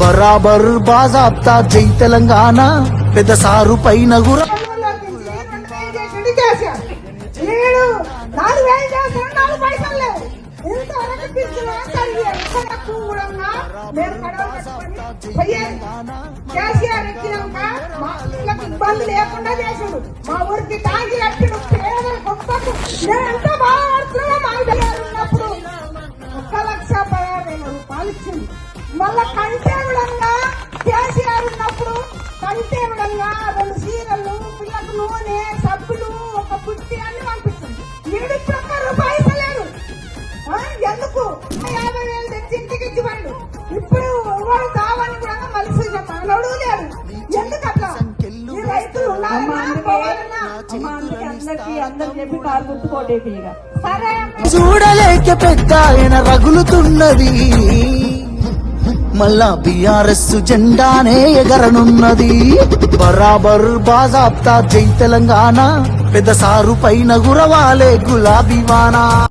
బరాబర్ బాజాబ్తా జై తెలంగాణ పెద్ద సారు పైన గుర ఇబ్బంది లేకుండా చేసాడు. మా ఊరికి టాంకి కట్టిడు. పేదల గొప్పకు ఎంత బాధపడుతున్నా మా ఉన్నప్పుడు 1,16,000 రూపాయలు ఇచ్చింది. మళ్ళా కంటే విధంగా కేసీఆర్ ఉన్నప్పుడు కంటే విధంగా 2 చీరలు, పిల్లకు నూనె, సబ్బులు, ఒక పుట్టి అన్ని పంపిస్తుంది. ఈడు ఇప్పుడు రూపాయి ఇస్తలేరు. ఎందుకు 50,000 తెచ్చి ఇంటికి ఇచ్చిపోయాడు. ఇప్పుడు ఎవరు కావాలని కూడా మనిషి చెప్పాడు లేడు. ఎందుకు అట్లా? ఈ రైతులు చూడలేక పెద్ద ఆయన రగులుతున్నది. మళ్ళా బీఆర్ఎస్ జెండానే ఎగరనున్నది. బరాబర్ బాజాబ్తా జై తెలంగాణ పెద్ద సారు పైన గురవాలే గులాబీ వానా.